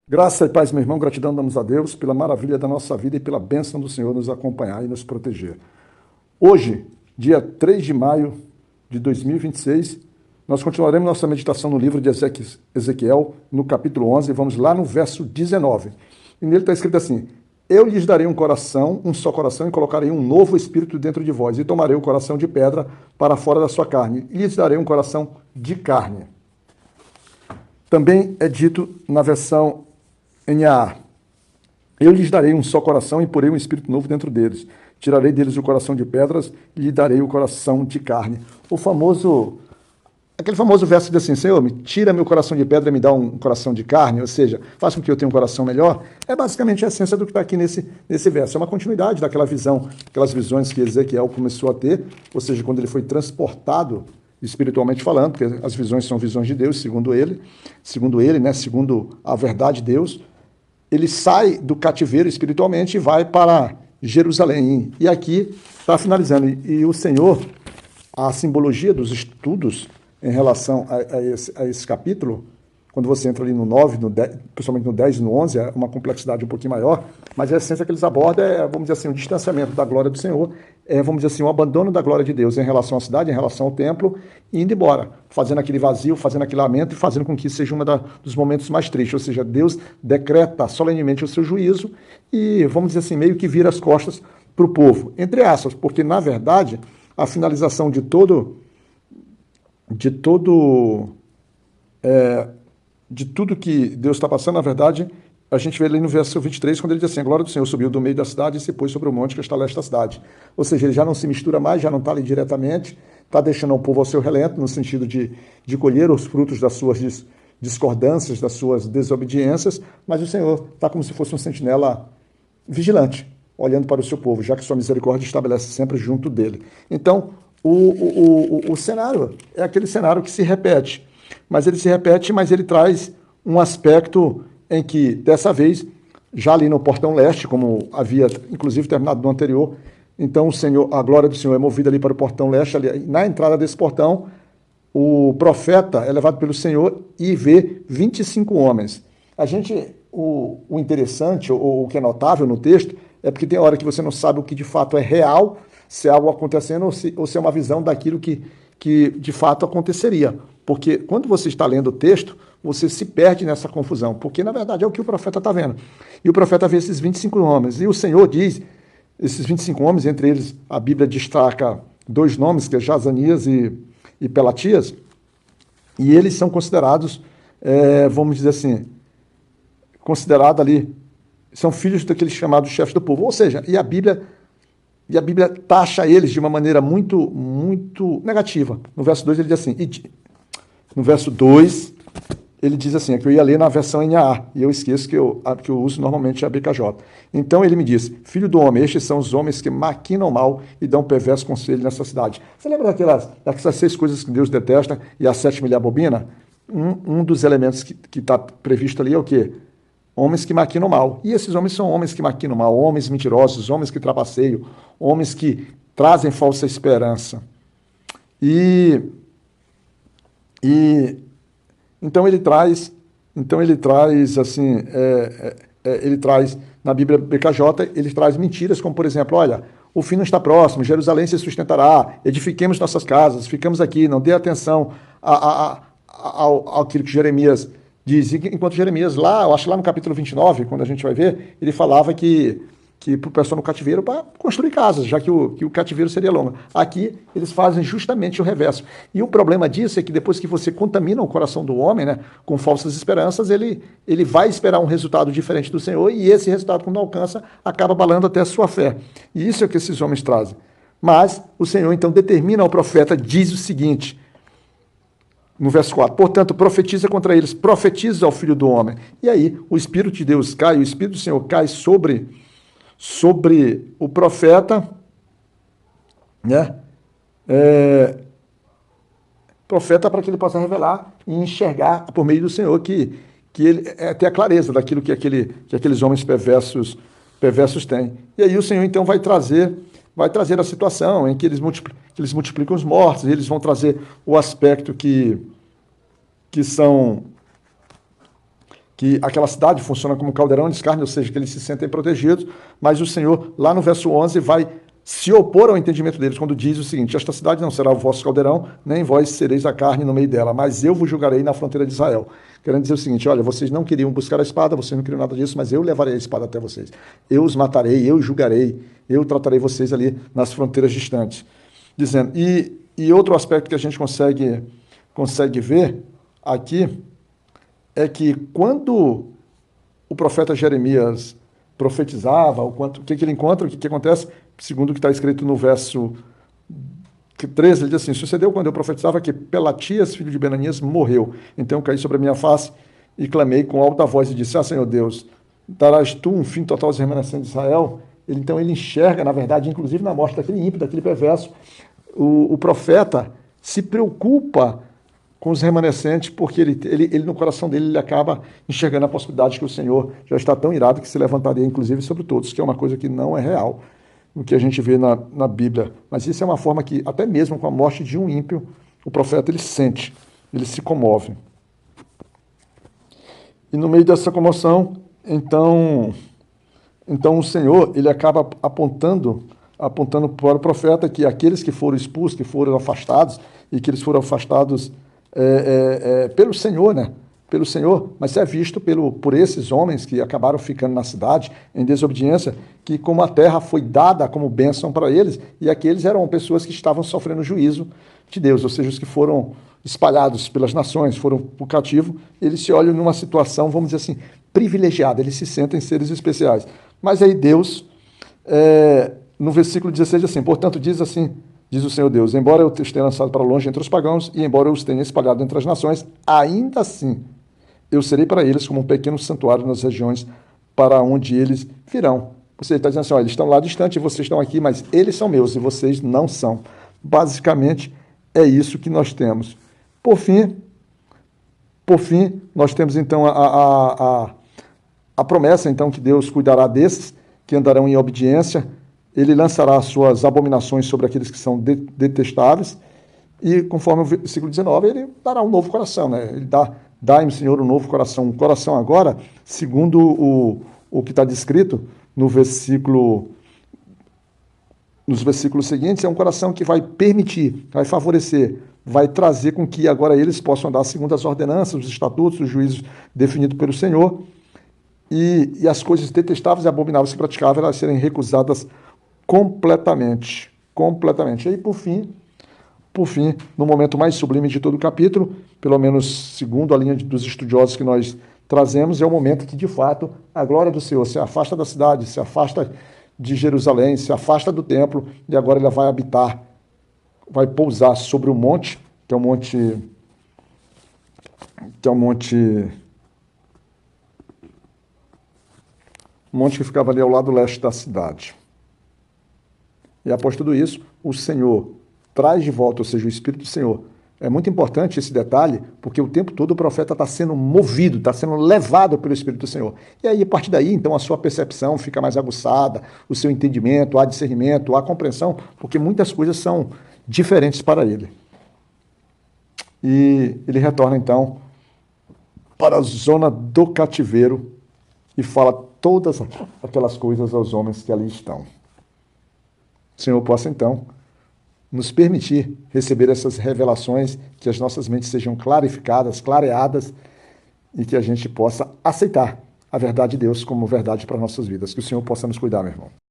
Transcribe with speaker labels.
Speaker 1: Graça e paz, meu irmão, gratidão damos a Deus pela maravilha da nossa vida e pela bênção do Senhor nos acompanhar e nos proteger. Hoje, dia 3 de maio de 2026, nós continuaremos nossa meditação no livro de Ezequiel, no capítulo 11, vamos lá no verso 19. E nele está escrito assim: Eu lhes darei um coração, um só coração, e colocarei um novo espírito dentro de vós, e tomarei o coração de pedra para fora da sua carne, e lhes darei um coração de carne. Também é dito na versão NAA: Eu lhes darei um só coração e porei um espírito novo dentro deles. Tirarei deles o coração de pedras e lhe darei o coração de carne. Aquele famoso verso diz assim: Senhor, me tira meu coração de pedra e me dá um coração de carne, ou seja, faça com que eu tenha um coração melhor. É basicamente a essência do que está aqui nesse verso. É uma continuidade daquela visão, aquelas visões que Ezequiel começou a ter, ou seja, quando ele foi transportado espiritualmente falando, porque as visões são visões de Deus, segundo ele, né, segundo a verdade de Deus. Ele sai do cativeiro espiritualmente e vai para Jerusalém. E aqui está finalizando. E o Senhor, a simbologia dos estudos em relação a esse capítulo, quando você entra ali no 9, no 10, principalmente no 10 e no 11, é uma complexidade um pouquinho maior, mas a essência que eles abordam é, vamos dizer assim, o distanciamento da glória do Senhor, vamos dizer assim, o abandono da glória de Deus em relação à cidade, em relação ao templo, e indo embora, fazendo aquele vazio, fazendo aquele lamento e fazendo com que isso seja um dos momentos mais tristes, ou seja, Deus decreta solenemente o seu juízo e, vamos dizer assim, meio que vira as costas para o povo, entre aspas, porque, na verdade, a finalização de tudo que Deus está passando, na verdade, a gente vê ali no verso 23, quando ele diz assim: a glória do Senhor subiu do meio da cidade e se pôs sobre o monte que está a leste da cidade. Ou seja, ele já não se mistura mais, já não está ali diretamente, está deixando o povo ao seu relento, no sentido de colher os frutos das suas discordâncias, das suas desobediências, mas o Senhor está como se fosse um sentinela vigilante, olhando para o seu povo, já que sua misericórdia estabelece sempre junto dele. Então, o cenário é aquele cenário que se repete, mas ele traz um aspecto em que, dessa vez, já ali no portão leste, como havia inclusive terminado no anterior, então a glória do Senhor é movida ali para o portão leste, ali, na entrada desse portão, o profeta é levado pelo Senhor e vê 25 homens. O interessante, ou o que é notável no texto, é porque tem hora que você não sabe o que de fato é real, se é algo acontecendo ou se é uma visão daquilo que de fato aconteceria. Porque quando você está lendo o texto, você se perde nessa confusão, porque na verdade é o que o profeta está vendo. E o profeta vê esses 25 homens, e o Senhor diz, esses 25 homens, entre eles a Bíblia destaca dois nomes, que é Jazanias e Pelatias, e eles são considerados, vamos dizer assim, considerados ali, são filhos daqueles chamados chefes do povo, ou seja, e a Bíblia taxa eles de uma maneira muito, muito negativa. No verso 2 ele diz assim, no verso 2 ele diz assim, é que eu ia ler na versão NAA, e eu esqueço que eu uso normalmente a BKJ. Então ele me diz: filho do homem, estes são os homens que maquinam mal e dão perverso conselho nessa cidade. Você lembra daquelas 6 coisas que Deus detesta e a 7ª ele abomina? Um dos elementos que está previsto ali é o quê? Homens que maquinam mal. E esses homens são homens que maquinam mal, homens mentirosos, homens que trapaceiam, homens que trazem falsa esperança. Então ele traz assim, ele traz na Bíblia BKJ, ele traz mentiras como, por exemplo, olha, o fim não está próximo, Jerusalém se sustentará, edifiquemos nossas casas, ficamos aqui, não dê atenção àquilo que Jeremias diz. Enquanto Jeremias, eu acho lá no capítulo 29, quando a gente vai ver, ele falava que para o pessoal no cativeiro para construir casas, já que o cativeiro seria longo. Aqui eles fazem justamente o reverso. E o problema disso é que depois que você contamina o coração do homem, né, com falsas esperanças, ele vai esperar um resultado diferente do Senhor, e esse resultado, quando alcança, acaba abalando até a sua fé. E isso é o que esses homens trazem. Mas o Senhor então determina ao profeta, diz o seguinte, no verso 4, portanto, profetiza contra eles, profetiza ao Filho do Homem. E aí o Espírito de Deus cai, o Espírito do Senhor cai sobre o profeta, né? Profeta, para que ele possa revelar e enxergar por meio do Senhor que ele tem a clareza daquilo que aqueles homens perversos têm. E aí o Senhor então vai trazer a situação em que eles multiplicam os mortos, e eles vão trazer o aspecto que que aquela cidade funciona como um caldeirão de escárnio, ou seja, que eles se sentem protegidos, mas o Senhor, lá no verso 11, vai se opor ao entendimento deles, quando diz o seguinte: esta cidade não será o vosso caldeirão, nem vós sereis a carne no meio dela, mas eu vos julgarei na fronteira de Israel. Querendo dizer o seguinte: olha, vocês não queriam buscar a espada, vocês não queriam nada disso, mas eu levarei a espada até vocês. Eu os matarei, eu julgarei, eu tratarei vocês ali nas fronteiras distantes. Dizendo, e outro aspecto que a gente consegue ver aqui é que quando o profeta Jeremias profetizava, o que ele encontra, o que acontece, segundo o que está escrito no verso 13, ele diz assim: sucedeu quando eu profetizava que Pelatias, filho de Benanias, morreu. Então eu caí sobre a minha face e clamei com alta voz e disse: ah, Senhor Deus, darás tu um fim total aos remanescentes de Israel? Então ele enxerga, na verdade, inclusive na morte daquele ímpio, daquele perverso, o profeta se preocupa com os remanescentes, porque ele no coração dele ele acaba enxergando a possibilidade que o Senhor já está tão irado que se levantaria inclusive sobre todos, que é uma coisa que não é real, o que a gente vê na Bíblia. Mas isso é uma forma que, até mesmo com a morte de um ímpio, o profeta ele sente, ele se comove. E no meio dessa comoção, então o Senhor ele acaba apontando para o profeta que aqueles que foram expulsos, que foram afastados, e que eles foram afastados pelo Senhor, né? Pelo Senhor, mas é visto por esses homens que acabaram ficando na cidade em desobediência, que como a terra foi dada como bênção para eles, e aqueles eram pessoas que estavam sofrendo juízo de Deus, ou seja, os que foram espalhados pelas nações, foram para o cativo, eles se olham numa situação, vamos dizer assim, privilegiada, eles se sentem seres especiais. Mas aí Deus, no versículo 16, assim: portanto, diz o Senhor Deus, embora eu os tenha lançado para longe entre os pagãos, e embora eu os tenha espalhado entre as nações, ainda assim eu serei para eles como um pequeno santuário nas regiões para onde eles virão. Você está dizendo assim: olha, eles estão lá distante, vocês estão aqui, mas eles são meus e vocês não são. Basicamente, é isso que nós temos. Por fim, nós temos então a promessa então que Deus cuidará desses que andarão em obediência. Ele lançará as suas abominações sobre aqueles que são detestáveis, e conforme o versículo 19, ele dará um novo coração, né? Ele dá-me, Senhor, um novo coração. Um coração agora, segundo o que está descrito nos versículos seguintes, é um coração que vai permitir, vai favorecer, vai trazer com que agora eles possam andar segundo as ordenanças, os estatutos, os juízos definidos pelo Senhor, e as coisas detestáveis e abomináveis que praticavam, elas serem recusadas completamente. E aí, por fim, no momento mais sublime de todo o capítulo, pelo menos segundo a linha dos estudiosos que nós trazemos, é o momento que, de fato, a glória do Senhor se afasta da cidade, se afasta de Jerusalém, se afasta do templo, e agora ela vai habitar, vai pousar sobre o monte, que é o monte que ficava ali ao lado leste da cidade. E após tudo isso, o Senhor traz de volta, ou seja, o Espírito do Senhor. É muito importante esse detalhe, porque o tempo todo o profeta está sendo movido, está sendo levado pelo Espírito do Senhor. E aí, a partir daí, então, a sua percepção fica mais aguçada, o seu entendimento, há discernimento, há compreensão, porque muitas coisas são diferentes para ele. E ele retorna, então, para a zona do cativeiro e fala todas aquelas coisas aos homens que ali estão. O Senhor possa, então, nos permitir receber essas revelações, que as nossas mentes sejam clarificadas, clareadas, e que a gente possa aceitar a verdade de Deus como verdade para nossas vidas. Que o Senhor possa nos cuidar, meu irmão.